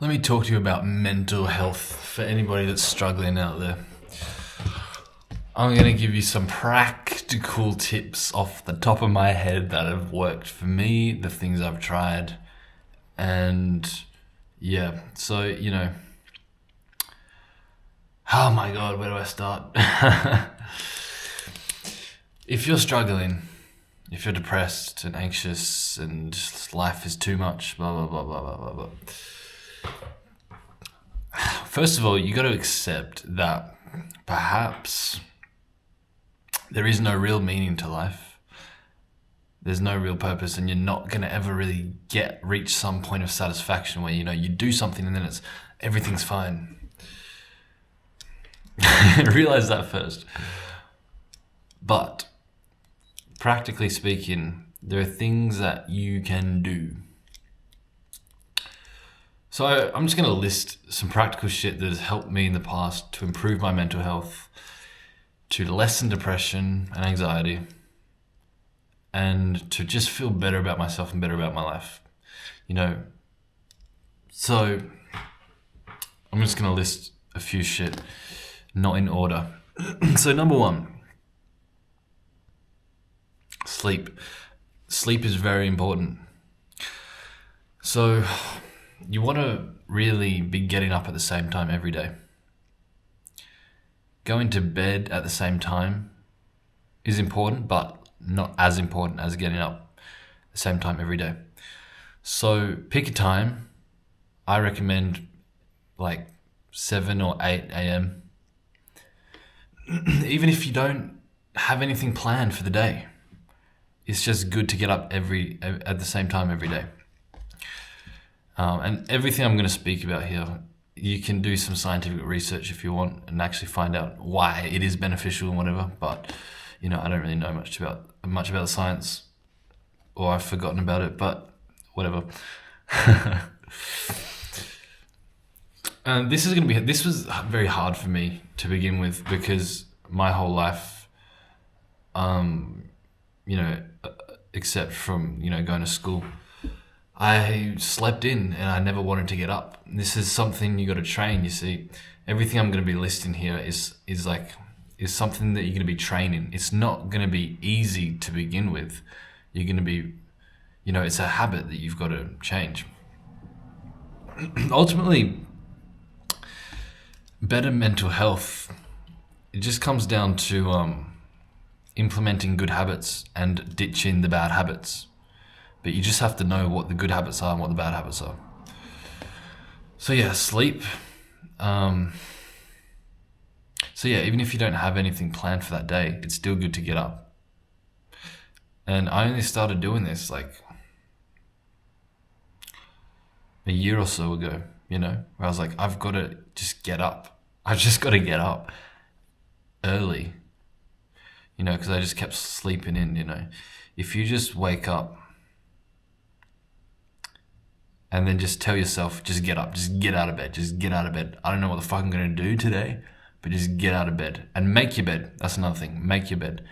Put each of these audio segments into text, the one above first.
Let me talk to you about mental health for anybody that's struggling out there. I'm going to give you some practical tips off the top of my head that have worked for me, the things I've tried, and yeah, oh my God, where do I start? If you're struggling, if you're depressed and anxious and life is too much, blah, blah, blah, blah, blah, blah, blah. First of all, you got to accept that perhaps there is no real meaning to life. There's no real purpose, and you're not going to ever really reach some point of satisfaction where, you do something and then everything's fine. Realize that first. But practically speaking, there are things that you can do. So I'm just going to list some practical shit that has helped me in the past to improve my mental health, to lessen depression and anxiety, and to just feel better about myself and better about my life. So I'm just going to list a few shit, not in order. So number one, sleep. Sleep is very important. So you want to really be getting up at the same time every day. Going to bed at the same time is important, but not as important as getting up at the same time every day. So pick a time. I recommend like 7 or 8 a.m. Even if you don't have anything planned for the day, it's just good to get up at the same time every day. And everything I'm going to speak about here, you can do some scientific research if you want and actually find out why it is beneficial and whatever. But, I don't really know much about the science, or I've forgotten about it, but whatever. And this was very hard for me to begin with because my whole life, except from, going to school, I slept in and I never wanted to get up. This is something you got to train. You see, everything I'm going to be listing here is something that you're going to be training. It's not going to be easy to begin with. You're going to be, it's a habit that you've got to change. Ultimately, better mental health, it just comes down to implementing good habits and ditching the bad habits. But you just have to know what the good habits are and what the bad habits are. So yeah, sleep. Even if you don't have anything planned for that day, it's still good to get up. And I only started doing this like a year or so ago, where I was like, I've got to just get up. I've just got to get up early, because I just kept sleeping in, If you just wake up and then just tell yourself, just get up, just get out of bed, just get out of bed. I don't know what the fuck I'm going to do today, but just get out of bed and make your bed. That's another thing. Make your bed.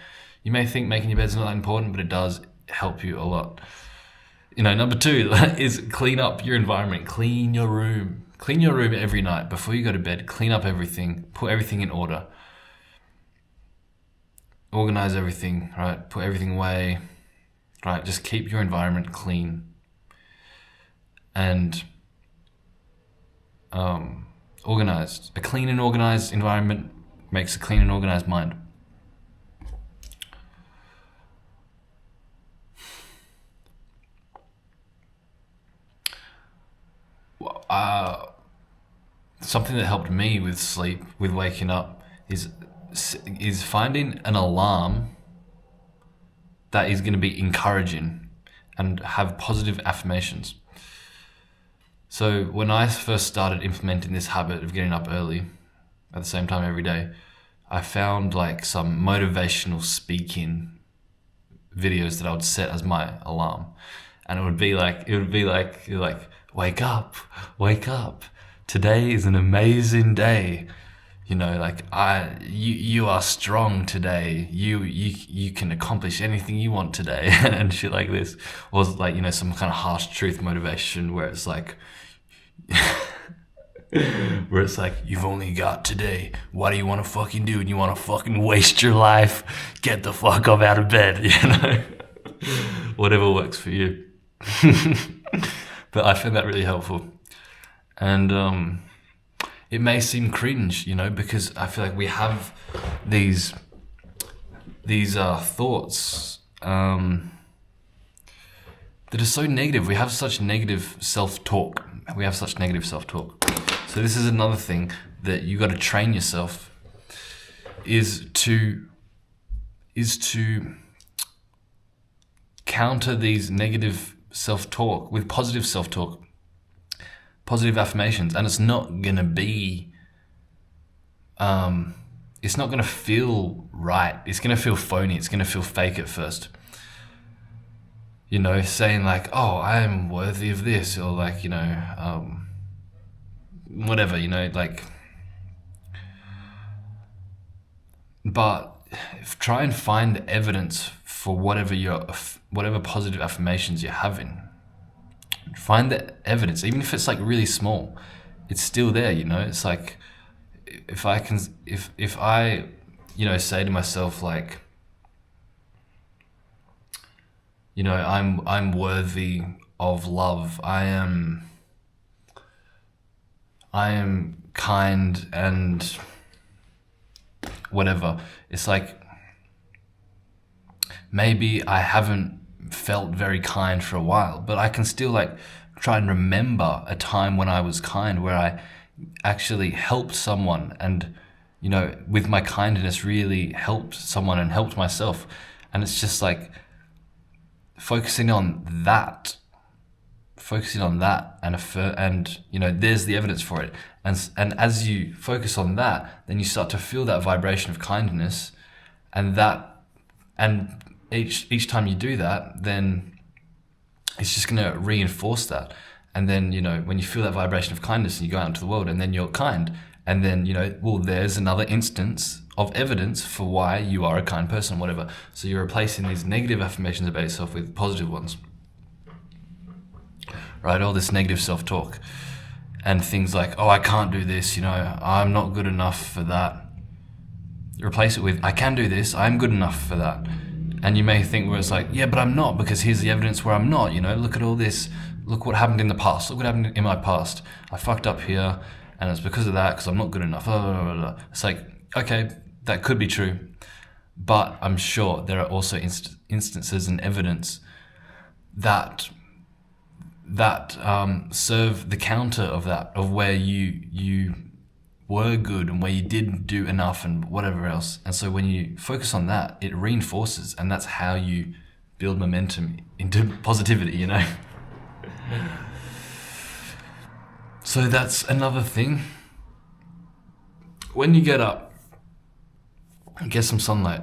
You may think making your bed's not that important, but it does help you a lot. Number 2 is clean up your environment. Clean your room. Clean your room every night before you go to bed. Clean up everything. Put everything in order. Organize everything, right? Put everything away, right? Just keep your environment clean. And organized. A clean and organized environment makes a clean and organized mind. Something that helped me with sleep, with waking up, is finding an alarm that is going to be encouraging and have positive affirmations. So when I first started implementing this habit of getting up early at the same time every day, I found like some motivational speaking videos that I would set as my alarm. And it would be like, wake up. Today is an amazing day. You are strong today. You can accomplish anything you want today, and shit like this. Or like, some kind of harsh truth motivation where it's like, Where it's like, you've only got today. What do you want to fucking do? And you want to fucking waste your life? Get the fuck up out of bed, you know? Whatever works for you. But I find that really helpful. And it may seem cringe, you know, because I feel like we have these thoughts that are so negative. We have such negative self-talk. So this is another thing that you got to train yourself is to counter these negative self-talk with positive self-talk, positive affirmations. And it's not gonna be it's not gonna feel right. It's gonna feel phony. It's gonna feel fake at first. You know, saying like, oh, I am worthy of this, or like, you know, whatever, you know, like. But try and find the evidence for whatever positive affirmations you're having. Find the evidence, even if it's like really small, it's still there, you know. It's like, if I, you know, say to myself like, you know, I'm worthy of love. I am kind and whatever. It's like, maybe I haven't felt very kind for a while, but I can still like try and remember a time when I was kind, where I actually helped someone, and, you know, with my kindness really helped someone and helped myself. And it's just like focusing on that, and you know, there's the evidence for it. And as you focus on that, then you start to feel that vibration of kindness, and each time you do that, then it's just going to reinforce that. And then, you know, when you feel that vibration of kindness and you go out into the world and then you're kind, and then, you know, well, there's another instance of evidence for why you are a kind person, whatever. So you're replacing these negative affirmations about yourself with positive ones, right? All this negative self-talk and things like, oh, I can't do this, you know, I'm not good enough for that. Replace it with, I can do this, I'm good enough for that. And you may think, where it's like, yeah, but I'm not, because here's the evidence where I'm not, you know, look at all this, look what happened in the past, look what happened in my past. I fucked up here, and it's because of that, because I'm not good enough. Blah, blah, blah, blah. It's like, okay, that could be true, but I'm sure there are also instances and evidence that serve the counter of that, of where you were good and where you didn't do enough and whatever else. And so when you focus on that, it reinforces, and that's how you build momentum into positivity, you know. So that's another thing. When you get up, get some sunlight.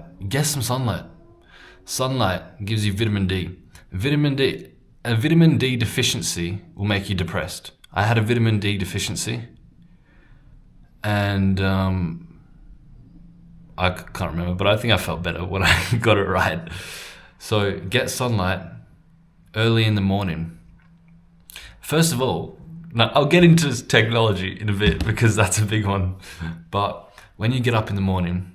Sunlight gives you vitamin D. A vitamin D deficiency will make you depressed. I had a vitamin D deficiency, and I can't remember, but I think I felt better when I got it right. So get sunlight early in the morning. First of all, now I'll get into technology in a bit, because that's a big one. But when you get up in the morning,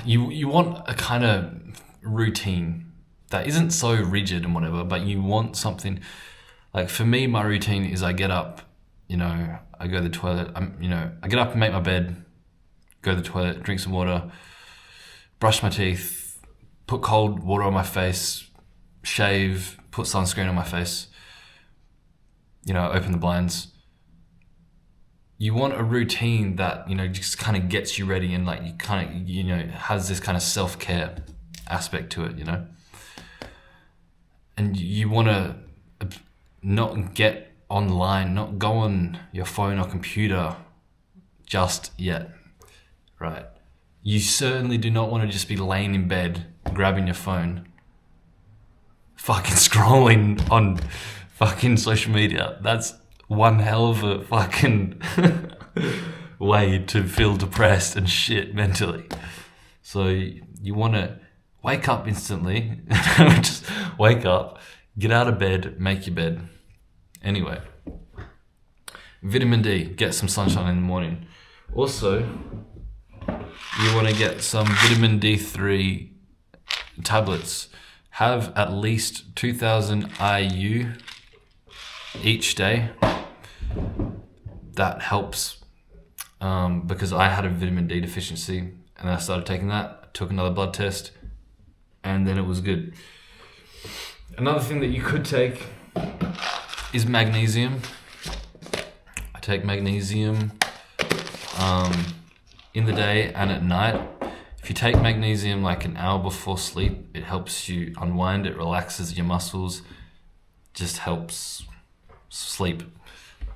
you want a kind of routine that isn't so rigid and whatever, but you want something. Like for me, my routine is I get up, you know, I go to the toilet, I get up and make my bed, go to the toilet, drink some water, brush my teeth, put cold water on my face, shave, put sunscreen on my face, you know, open the blinds. You want a routine that, you know, just kind of gets you ready, and like you kind of, you know, has this kind of self-care aspect to it, you know. And you want to not get online, not go on your phone or computer just yet, right? You certainly do not want to just be laying in bed, grabbing your phone, fucking scrolling on fucking social media. That's one hell of a fucking way to feel depressed and shit mentally. So you want to wake up instantly, just wake up, get out of bed, make your bed. Anyway, Vitamin D, get some sunshine in the morning. Also, you want to get some vitamin D3 tablets. Have at least 2000 IU each day. That helps because I had a vitamin D deficiency and I started taking that, took another blood test, and then it was good. Another thing that you could take is magnesium. I take magnesium in the day and at night. If you take magnesium like an hour before sleep, it helps you unwind, it relaxes your muscles, just helps sleep.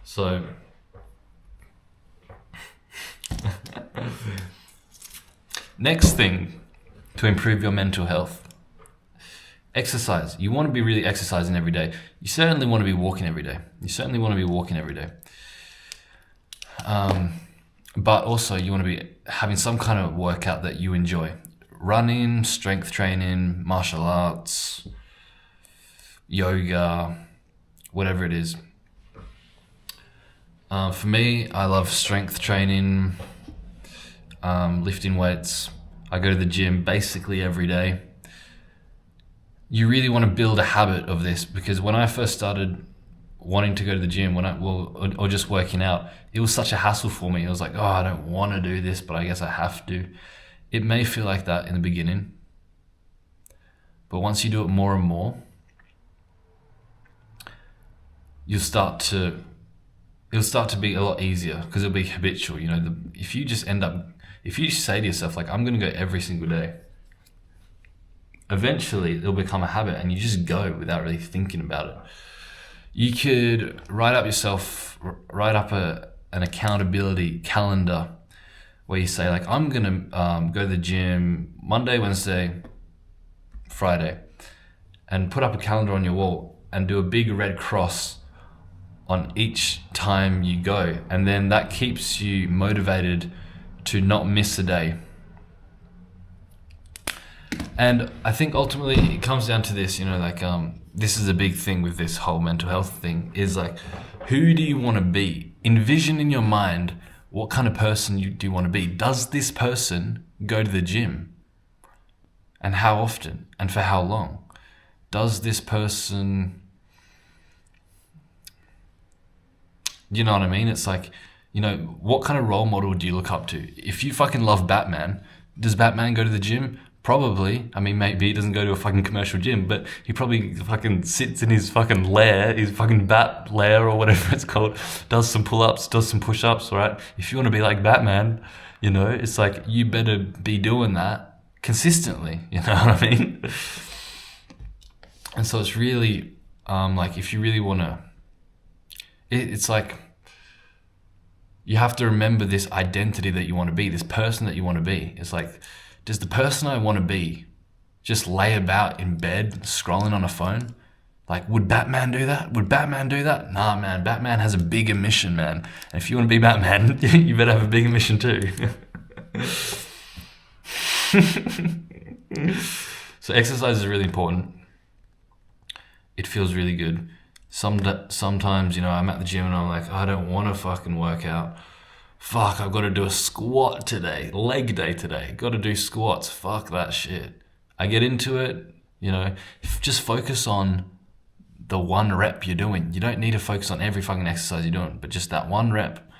So next thing to improve your mental health. Exercise. You want to be really exercising every day. You certainly want to be walking every day. But also you want to be having some kind of workout that you enjoy. Running, strength training, martial arts, yoga, whatever it is. For me, I love strength training, lifting weights. I go to the gym basically every day. You really want to build a habit of this, because when I first started wanting to go to the gym, or just working out, it was such a hassle for me. I was like, oh, I don't want to do this, but I guess I have to. It may feel like that in the beginning, but once you do it more and more, it'll start to be a lot easier because it'll be habitual. You know, if you say to yourself, like, I'm going to go every single day, eventually it'll become a habit and you just go without really thinking about it. You could write up an accountability calendar where you say, like, I'm going to go to the gym Monday, Wednesday, Friday, and put up a calendar on your wall and do a big red cross on each time you go. And then that keeps you motivated to not miss a day. And I think ultimately it comes down to this, you know, like, this is a big thing with this whole mental health thing, is like, who do you want to be? Envision in your mind, what kind of person do you want to be? Does this person go to the gym? And how often? And for how long? Does this person, you know what I mean? It's like, you know, what kind of role model do you look up to? If you fucking love Batman, does Batman go to the gym? Probably. I mean, maybe he doesn't go to a fucking commercial gym, but he probably fucking sits in his fucking lair, his fucking bat lair or whatever it's called, does some pull-ups, does some push-ups, right? If you want to be like Batman, you know, it's like, you better be doing that consistently, you know what I mean? And so it's really, like, if you really want to, it's like, you have to remember this identity that you want to be, this person that you want to be. It's like, does the person I want to be just lay about in bed scrolling on a phone? Like, would Batman do that? Would Batman do that? Nah, man, Batman has a bigger mission, man. And if you want to be Batman, you better have a bigger mission too. So exercise is really important. It feels really good. Sometimes, you know, I'm at the gym and I'm like, I don't want to fucking work out. Fuck, I've got to do a squat today. Leg day today. Got to do squats. Fuck that shit. I get into it, you know, just focus on the one rep you're doing. You don't need to focus on every fucking exercise you're doing, but just that one rep.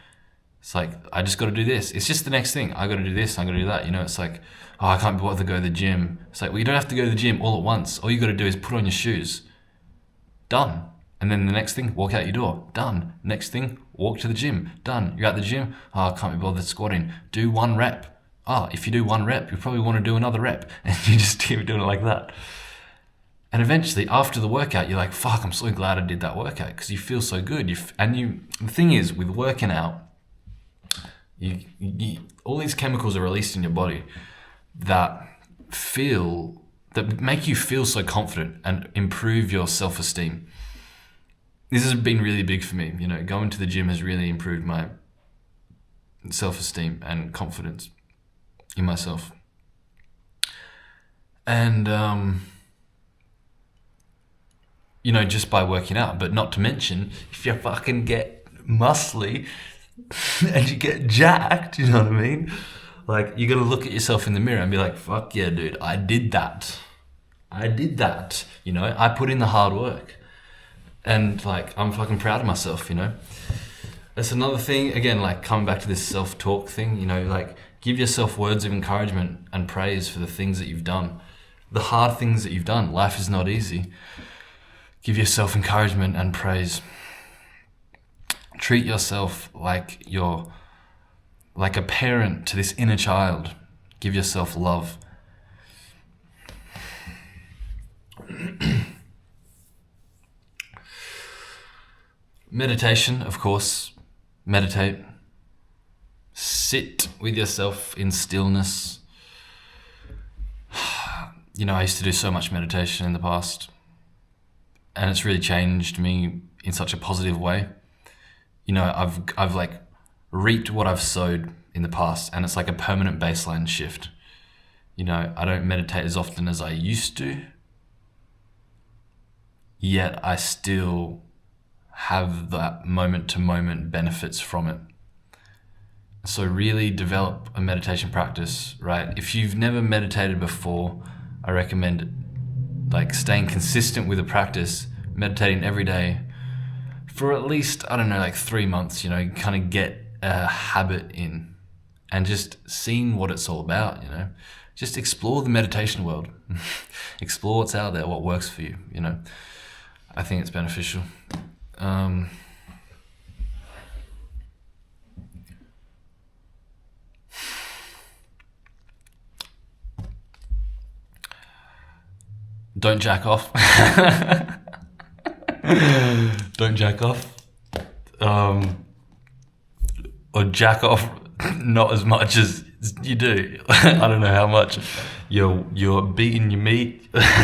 It's like, I just got to do this. It's just the next thing. I got to do this. I got to do that. You know, it's like, oh, I can't be bothered to go to the gym. It's like, well, you don't have to go to the gym all at once. All you got to do is put on your shoes. Done. And then the next thing, walk out your door. Done. Next thing, walk to the gym. Done. You're at the gym. Oh, I can't be bothered squatting. Do one rep. Oh, if you do one rep, you probably want to do another rep. And you just keep doing it like that. And eventually, after the workout, you're like, fuck, I'm so glad I did that workout, because you feel so good. The thing is, with working out, all these chemicals are released in your body that make you feel so confident and improve your self-esteem. This has been really big for me. You know, going to the gym has really improved my self-esteem and confidence in myself. And, you know, just by working out, but not to mention, if you fucking get muscly and you get jacked, you know what I mean? Like, you gotta look at yourself in the mirror and be like, fuck yeah, dude, I did that. You know, I put in the hard work. And like, I'm fucking proud of myself, you know? That's another thing, again, like coming back to this self-talk thing, you know, like give yourself words of encouragement and praise for the things that you've done. The hard things that you've done. Life is not easy. Give yourself encouragement and praise. Treat yourself like you're like a parent to this inner child. Give yourself love. Meditation, of course. Meditate. Sit with yourself in stillness. You know, I used to do so much meditation in the past, and it's really changed me in such a positive way. You know, I've like reaped what I've sowed in the past, and it's like a permanent baseline shift. You know, I don't meditate as often as I used to, yet I still have that moment to moment benefits from it. So really develop a meditation practice, right? If you've never meditated before, I recommend like staying consistent with the practice, meditating every day for at least, I don't know, like 3 months, you know, kind of get a habit in and just seeing what it's all about, you know. Just explore the meditation world. Explore what's out there, what works for you, you know. I think it's beneficial. Don't jack off. Don't jack off. Or jack off not as much as you do. I don't know how much you're beating your meat. But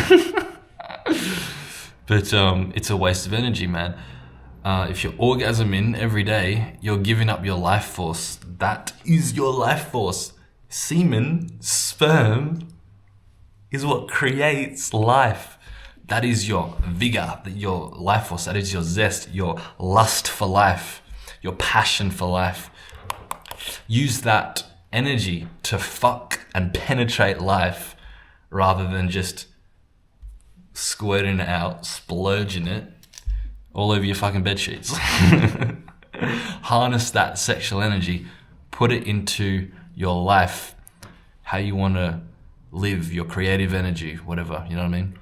it's a waste of energy, man. If you're orgasming every day, you're giving up your life force. That is your life force. Semen, sperm, is what creates life. That is your vigor, your life force. That is your zest, your lust for life, your passion for life. Use that energy to fuck and penetrate life rather than just squirting it out, splurging it all over your fucking bed sheets. Harness that sexual energy, put it into your life, how you want to live, your creative energy, whatever, you know what I mean?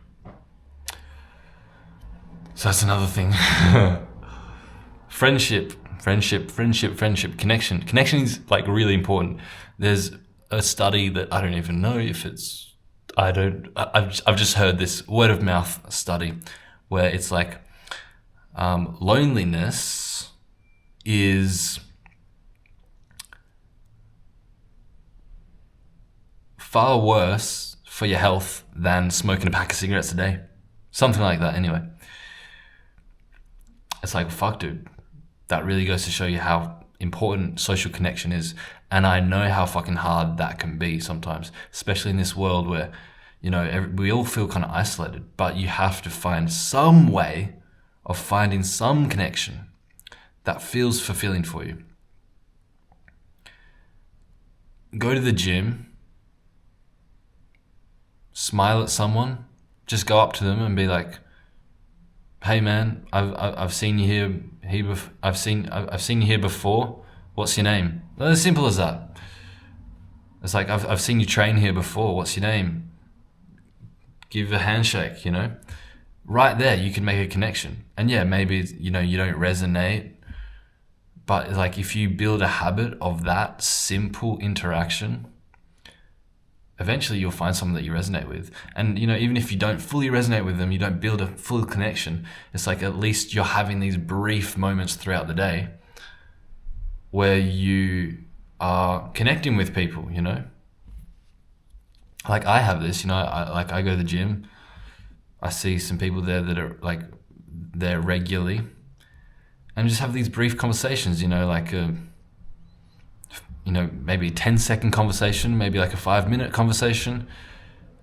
So that's another thing. Friendship, connection. Connection is like really important. There's a study that I don't even know if it's, I've just heard this word of mouth study where it's like, loneliness is far worse for your health than smoking a pack of cigarettes a day. Something like that, anyway. It's like, fuck, dude. That really goes to show you how important social connection is. And I know how fucking hard that can be sometimes, especially in this world where, you know, we all feel kind of isolated, but you have to find some way of finding some connection that feels fulfilling for you. Go to the gym, smile at someone, just go up to them and be like, "Hey man, I've seen you here. I've seen you here before. What's your name?" As simple as that. It's like, I've seen you train here before. What's your name? Give a handshake, you know. Right there, you can make a connection. And yeah, maybe, you know, you don't resonate, but like if you build a habit of that simple interaction, eventually you'll find someone that you resonate with. And, you know, even if you don't fully resonate with them, you don't build a full connection, it's like at least you're having these brief moments throughout the day where you are connecting with people, you know? Like I have this, you know, I go to the gym, I see some people there that are like there regularly, and just have these brief conversations, you know, like you know, maybe a 10-second conversation, maybe like a 5-minute conversation.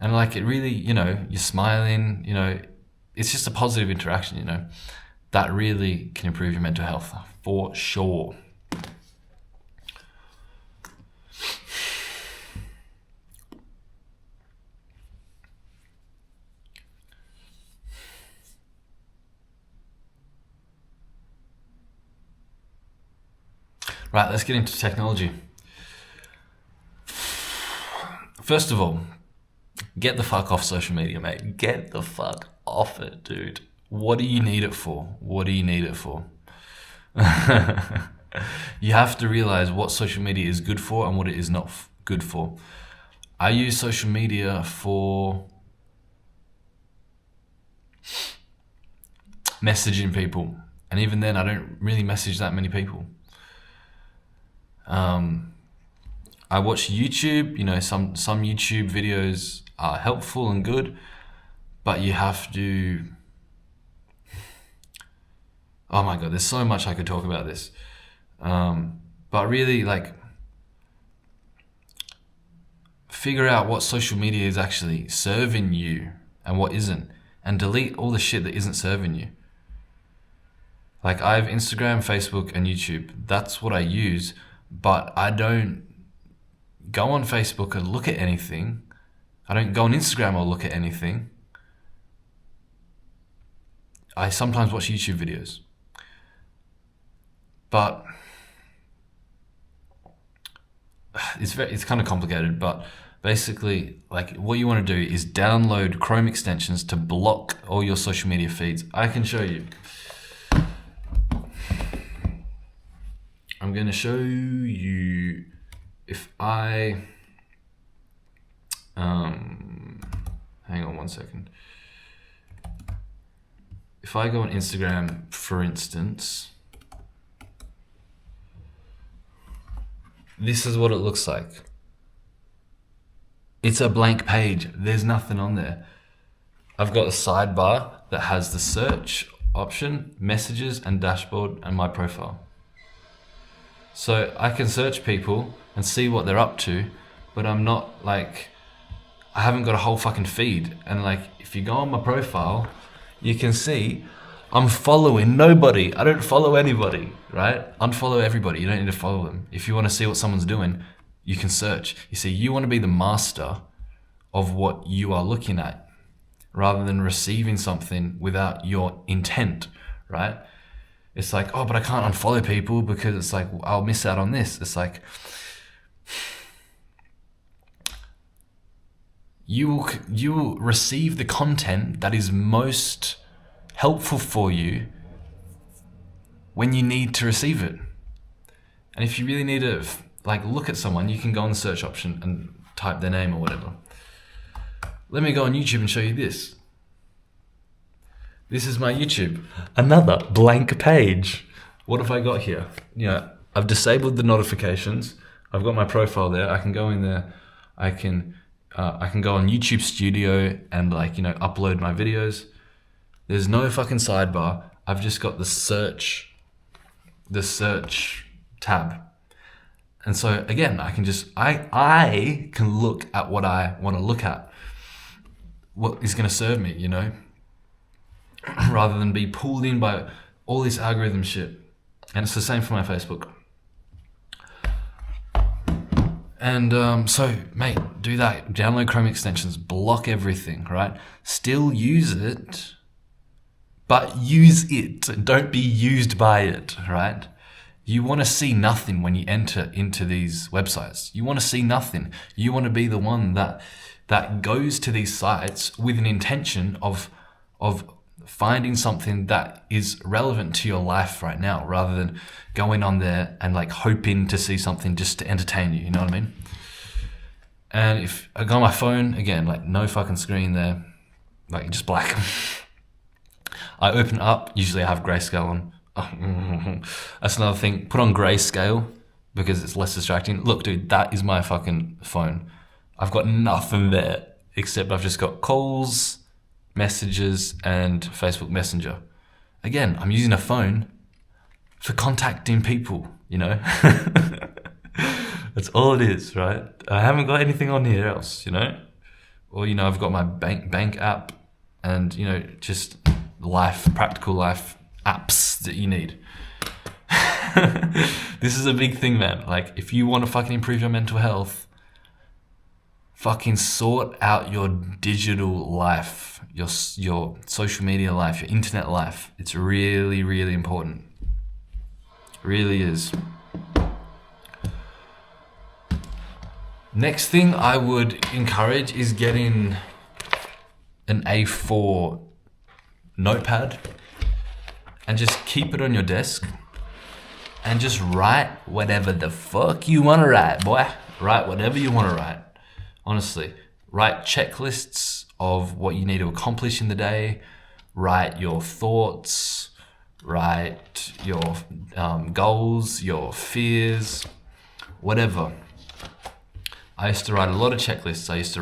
And like it really, you know, you're smiling, you know, it's just a positive interaction, you know. that really can improve your mental health for sure. Right, let's get into technology. First of all, get the fuck off social media, mate. Get the fuck off it, dude. What do you need it for? What do you need it for? You have to realize what social media is good for and what it is not good for. I use social media for messaging people, and even then I don't really message that many people. I watch YouTube, some YouTube videos are helpful and good, but you have to, oh my God, there's so much I could talk about this. But really, figure out what social media is actually serving you and what isn't, and delete all the shit that isn't serving you. I have Instagram, Facebook, and YouTube. That's what I use, but I don't go on Facebook and look at anything. I don't go on Instagram or look at anything. I sometimes watch YouTube videos. But it's kind of complicated, but basically, what you want to do is download Chrome extensions to block all your social media feeds. I can show you. I'm going to show you if I, hang on one second. If I go on Instagram, for instance, this is what it looks like. It's a blank page. There's nothing on there. I've got a sidebar that has the search option, messages, and dashboard, and my profile. So I can search people and see what they're up to, but I'm not I haven't got a whole fucking feed. And if you go on my profile, you can see I'm following nobody. I don't follow anybody, right? Unfollow everybody. You don't need to follow them. If you want to see what someone's doing, you can search. You see, you want to be the master of what you are looking at rather than receiving something without your intent, right? It's oh, but I can't unfollow people because it's I'll miss out on this. It's you will receive the content that is most helpful for you when you need to receive it. And if you really need to look at someone, you can go on the search option and type their name or whatever. Let me go on YouTube and show you this. This is my YouTube. Another blank page. What have I got here? I've disabled the notifications. I've got my profile there. I can go in there. I can go on YouTube Studio and upload my videos. There's no fucking sidebar. I've just got the search tab. And so again, I can look at what I want to look at. What is going to serve me, rather than be pulled in by all this algorithm shit. And it's the same for my Facebook. And so, mate, do that. Download Chrome extensions, block everything, right? Still use it, but use it. Don't be used by it, right? You want to see nothing when you enter into these websites. You want to see nothing. You want to be the one that goes to these sites with an intention of finding something that is relevant to your life right now, rather than going on there and hoping to see something just to entertain you. You know what I mean? And if I go on my phone, again, no fucking screen there, just black. I open up, usually I have grayscale on. That's another thing. Put on grayscale because it's less distracting. Look, dude, that is my fucking phone. I've got nothing there except I've just got calls, messages, and Facebook Messenger. Again, I'm using a phone for contacting people, That's all it is, right? I haven't got anything on here else, Or, I've got my bank app and, just life, practical life apps that you need. This is a big thing, man. Like, if you want to fucking improve your mental health, fucking sort out your digital life, your social media life, your internet life. It's really, really important. It really is. Next thing I would encourage is getting an A4 notepad and just keep it on your desk and just write whatever the fuck you want to write, boy. Write whatever you want to write. Honestly, write checklists of what you need to accomplish in the day. Write your thoughts. Write your goals, your fears, whatever. I used to write a lot of checklists. I used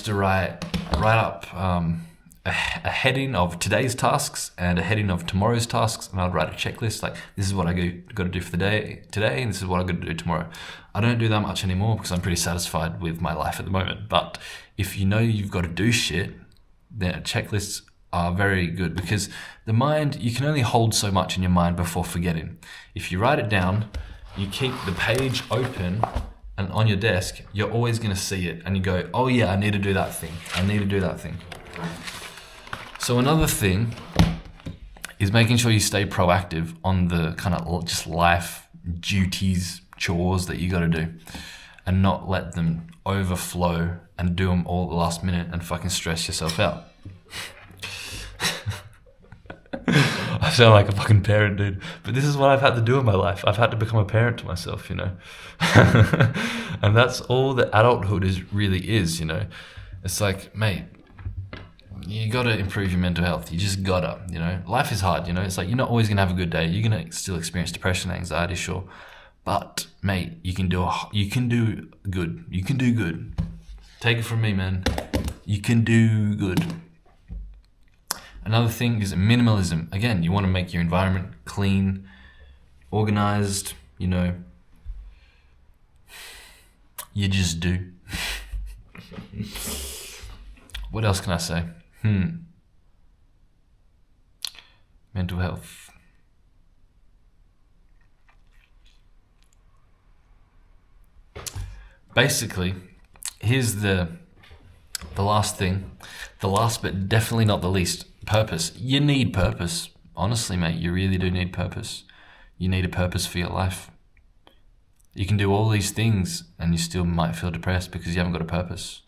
to write up a heading of today's tasks and a heading of tomorrow's tasks, and I'd write a checklist like, this is what I got to do for the day today, and this is what I got to do tomorrow. I don't do that much anymore because I'm pretty satisfied with my life at the moment. But if you know you've got to do shit, then checklists are very good, because the mind, you can only hold so much in your mind before forgetting. If you write it down, you keep the page open and on your desk, you're always going to see it, and you go, oh yeah, I need to do that thing. So another thing is making sure you stay proactive on the kind of just life duties, chores that you got to do, and not let them overflow and do them all at the last minute and fucking stress yourself out. I sound like a fucking parent, dude. But this is what I've had to do in my life. I've had to become a parent to myself, you know. And that's all that adulthood really is, you know. It's like, mate, you gotta improve your mental health. You just gotta, you know. Life is hard, you know. It's like, you're not always gonna have a good day. You're gonna still experience depression, anxiety, sure. But, mate, you can do good. You can do good. Take it from me, man. You can do good. Another thing is minimalism. Again, you want to make your environment clean, organized, you know. You just do. What else can I say? Mental health. Basically, here's the last thing. The last, but definitely not the least. Purpose. You need purpose. Honestly, mate, you really do need purpose. You need a purpose for your life. You can do all these things and you still might feel depressed because you haven't got a purpose.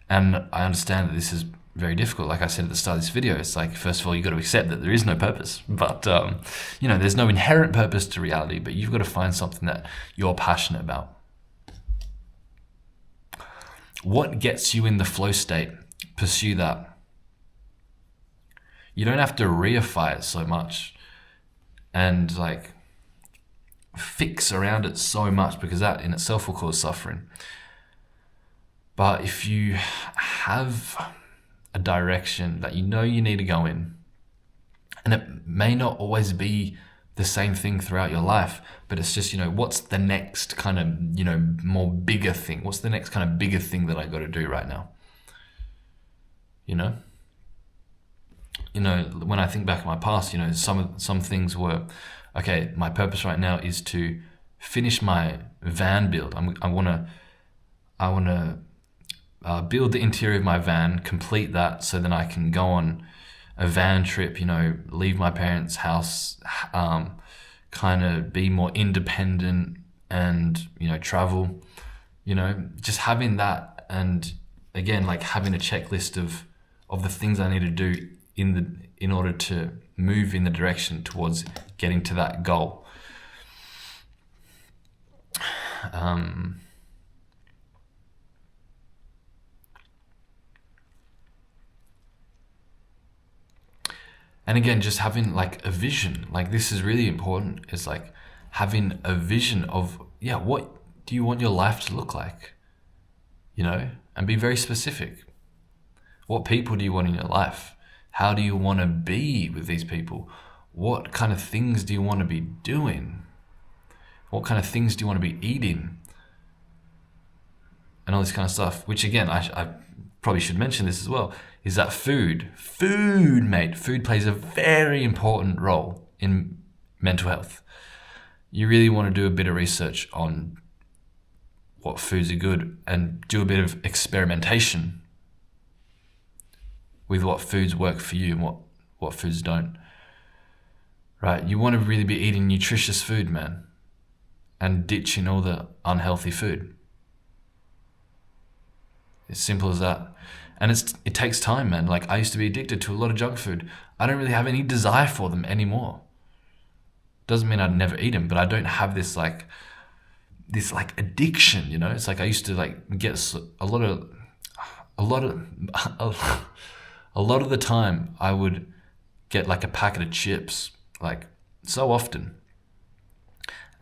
And I understand that this is very difficult. Like I said at the start of this video, it's like, first of all, you've got to accept that there is no purpose. But, you know, there's no inherent purpose to reality, but you've got to find something that you're passionate about. What gets you in the flow state? Pursue that. You don't have to reify it so much and like fix around it so much, because that in itself will cause suffering. But if you have a direction that you know you need to go in, and it may not always be the same thing throughout your life, but it's just, you know, what's the next kind of, you know, more bigger thing? What's the next kind of bigger thing that I got to do right now? You know? You know, when I think back in my past, you know, some things were, okay, my purpose right now is to finish my van build. I want to build the interior of my van, complete that, so then I can go on a van trip, you know, leave my parents' house, kind of be more independent and, you know, travel, you know, just having that. And again, like having a checklist of the things I need to do in order to move in the direction towards getting to that goal. And again, just having like a vision, like this is really important. It's like having a vision of, yeah, what do you want your life to look like? You know, and be very specific. What people do you want in your life? How do you want to be with these people? What kind of things do you want to be doing? What kind of things do you want to be eating? And all this kind of stuff, which again, I probably should mention this as well. is that food, mate, food plays a very important role in mental health. You really want to do a bit of research on what foods are good and do a bit of experimentation with what foods work for you and what foods don't. Right? You want to really be eating nutritious food, man, and ditching all the unhealthy food. As simple as that. And it takes time, man. Like, I used to be addicted to a lot of junk food. I don't really have any desire for them anymore. Doesn't mean I'd never eat them, but I don't have this addiction, you know? It's like I used to like get a lot of the time I would get like a packet of chips, like so often.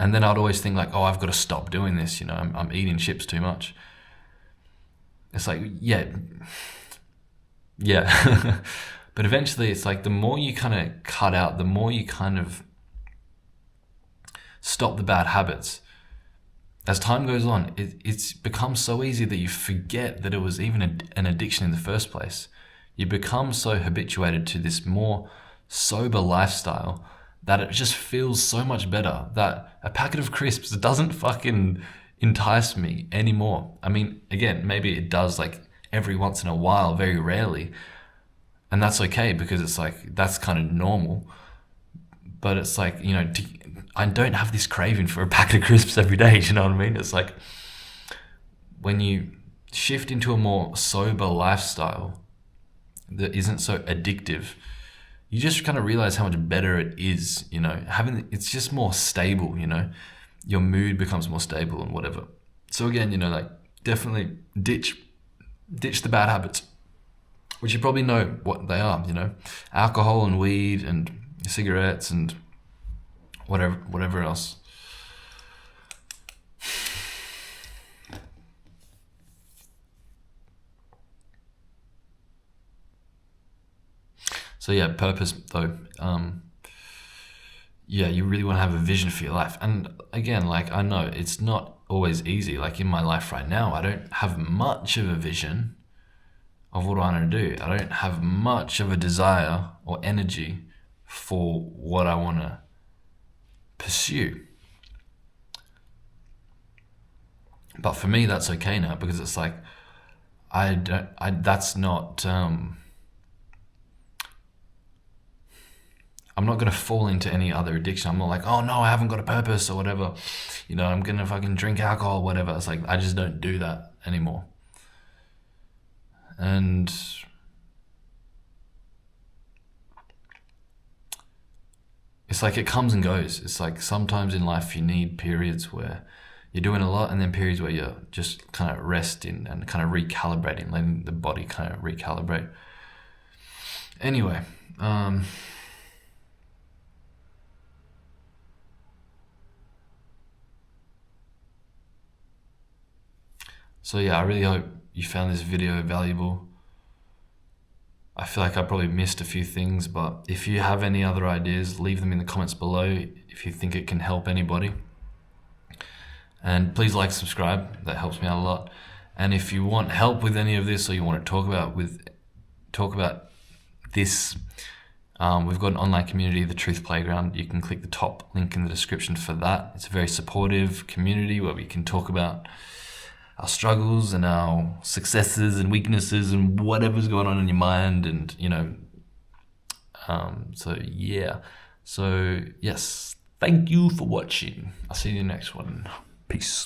And then I'd always think like, oh, I've got to stop doing this, you know, I'm eating chips too much. It's like, yeah. But eventually it's like the more you kind of cut out, the more you kind of stop the bad habits. As time goes on, it's become so easy that you forget that it was even an addiction in the first place. You become so habituated to this more sober lifestyle that it just feels so much better, that a packet of crisps doesn't fucking entice me anymore. I mean, again, maybe it does like every once in a while, very rarely, and that's okay because it's like that's kind of normal. But it's like, you know, I don't have this craving for a packet of crisps every day. You know what I mean? It's like when you shift into a more sober lifestyle that isn't so addictive, you just kind of realize how much better it is, you know, it's just more stable, you know, your mood becomes more stable and whatever. So again, you know, like definitely ditch the bad habits, which you probably know what they are, you know, alcohol and weed and cigarettes and whatever else. So yeah, purpose though. Yeah, you really want to have a vision for your life. And again, like I know it's not always easy. Like in my life right now, I don't have much of a vision of what I want to do. I don't have much of a desire or energy for what I want to pursue. But for me, that's okay now because it's like that's not. I'm not going to fall into any other addiction. I'm not like, oh no, I haven't got a purpose or whatever. You know, I'm going to fucking drink alcohol or whatever. It's like, I just don't do that anymore. And it's like it comes and goes. It's like sometimes in life you need periods where you're doing a lot and then periods where you're just kind of resting and kind of recalibrating, letting the body kind of recalibrate. Anyway, so yeah, I really hope you found this video valuable. I feel like I probably missed a few things, but if you have any other ideas, leave them in the comments below if you think it can help anybody. And please like, subscribe, that helps me out a lot. And if you want help with any of this or you want to talk about this, we've got an online community, The Truth Playground. You can click the top link in the description for that. It's a very supportive community where we can talk about our struggles and our successes and weaknesses and whatever's going on in your mind, and you know, so yeah. So yes, thank you for watching. I'll see you in the next one. Peace.